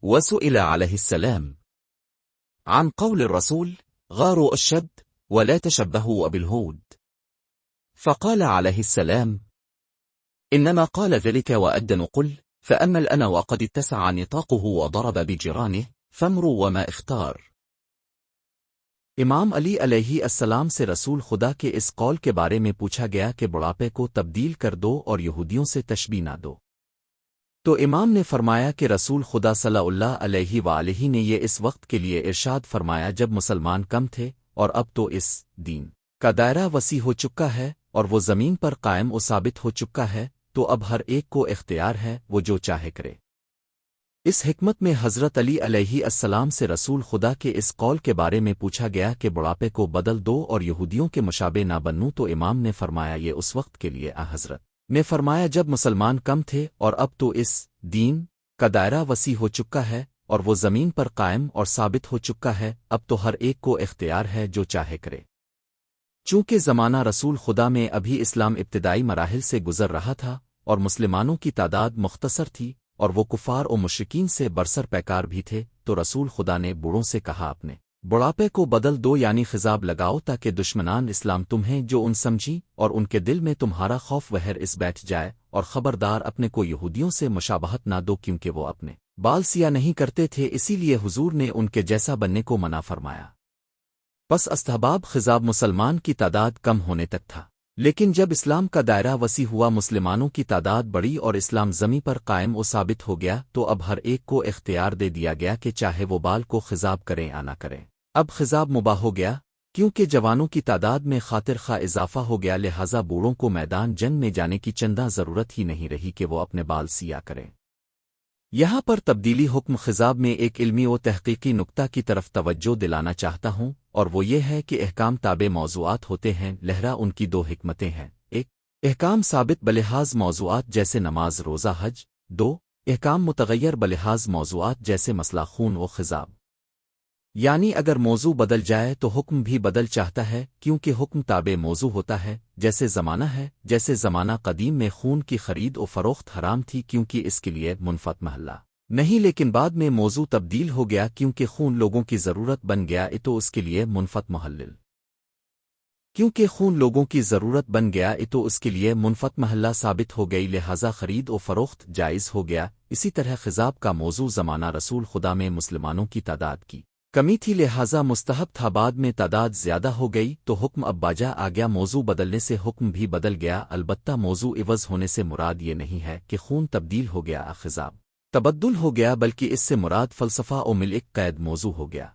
وسئل عليه السلام عن قول الرسول: غاروا الشد ولا تشبهوا بالهود، فقال عليه السلام: إنما قال ذلك وأدن قل، فأما الأنا وقد اتسع نطاقه وضرب بجيرانه فامروا وما اختار۔ امام علی علیہ السلام سے رسول خدا کے اس قول کے بارے میں پوچھا گیا کہ بڑھاپے کو تبدیل کر دو اور یہودیوں سے تشبیہ نہ دو، تو امام نے فرمایا کہ رسول خدا صلی اللہ علیہ وآلہ نے یہ اس وقت کے لیے ارشاد فرمایا جب مسلمان کم تھے، اور اب تو اس دین کا دائرہ وسیع ہو چکا ہے اور وہ زمین پر قائم و ثابت ہو چکا ہے، تو اب ہر ایک کو اختیار ہے وہ جو چاہے کرے۔ اس حکمت میں حضرت علی علیہ السلام سے رسول خدا کے اس قول کے بارے میں پوچھا گیا کہ بڑھاپے کو بدل دو اور یہودیوں کے مشابہ نہ بنو، تو امام نے فرمایا یہ اس وقت کے لیے حضرت نے فرمایا جب مسلمان کم تھے، اور اب تو اس دین کا دائرہ وسیع ہو چکا ہے اور وہ زمین پر قائم اور ثابت ہو چکا ہے، اب تو ہر ایک کو اختیار ہے جو چاہے کرے۔ چونکہ زمانہ رسول خدا میں ابھی اسلام ابتدائی مراحل سے گزر رہا تھا اور مسلمانوں کی تعداد مختصر تھی اور وہ کفار و مشرکین سے برسر پیکار بھی تھے، تو رسول خدا نے بوڑھوں سے کہا اپنے بڑھاپے کو بدل دو، یعنی خضاب لگاؤ، تاکہ دشمنان اسلام تمہیں جو ان سمجھی اور ان کے دل میں تمہارا خوف وہر اس بیٹھ جائے، اور خبردار اپنے کو یہودیوں سے مشابہت نہ دو، کیونکہ وہ اپنے بال سیاہ نہیں کرتے تھے، اسی لیے حضور نے ان کے جیسا بننے کو منع فرمایا۔ پس استحباب خضاب مسلمان کی تعداد کم ہونے تک تھا، لیکن جب اسلام کا دائرہ وسیع ہوا، مسلمانوں کی تعداد بڑھی اور اسلام زمیں پر قائم و ثابت ہو گیا، تو اب ہر ایک کو اختیار دے دیا گیا کہ چاہے وہ بال کو خضاب کریں یا نہ کریں۔ اب خضاب مباح ہو گیا، کیونکہ جوانوں کی تعداد میں خاطر خواہ اضافہ ہو گیا، لہٰذا بوڑھوں کو میدان جنگ میں جانے کی چندہ ضرورت ہی نہیں رہی کہ وہ اپنے بال سیاہ کریں۔ یہاں پر تبدیلی حکم خضاب میں ایک علمی و تحقیقی نکتہ کی طرف توجہ دلانا چاہتا ہوں، اور وہ یہ ہے کہ احکام تابع موضوعات ہوتے ہیں، لہذا ان کی دو حکمتیں ہیں: ایک، احکام ثابت بلحاظ موضوعات جیسے نماز، روزہ، حج; دو، احکام متغیر بلحاظ موضوعات جیسے مسئلہ خون و خضاب۔ یعنی اگر موضوع بدل جائے تو حکم بھی بدل چاہتا ہے، کیونکہ حکم تابع موضوع ہوتا ہے۔ جیسے زمانہ ہے، جیسے زمانہ قدیم میں خون کی خرید و فروخت حرام تھی کیونکہ اس کے لیے منفت محلہ نہیں، لیکن بعد میں موضوع تبدیل ہو گیا کیونکہ خون لوگوں کی ضرورت بن گیا، تو اس کے لیے منفت محلل کیونکہ خون لوگوں کی ضرورت بن گیا، تو اس کے لیے منفت محلہ ثابت ہو گئی، لہٰذا خرید و فروخت جائز ہو گیا۔ اسی طرح خضاب کا موضوع زمانہ رسول خدا میں مسلمانوں کی تعداد کی کمی تھی، لہٰذا مستحب تھا، بعد میں تعداد زیادہ ہو گئی تو حکم اب باجا آ گیا، موضوع بدلنے سے حکم بھی بدل گیا۔ البتہ موضوع عوض ہونے سے مراد یہ نہیں ہے کہ خون تبدیل ہو گیا، خضاب تبدل ہو گیا، بلکہ اس سے مراد فلسفہ و ملک قید موضوع ہو گیا۔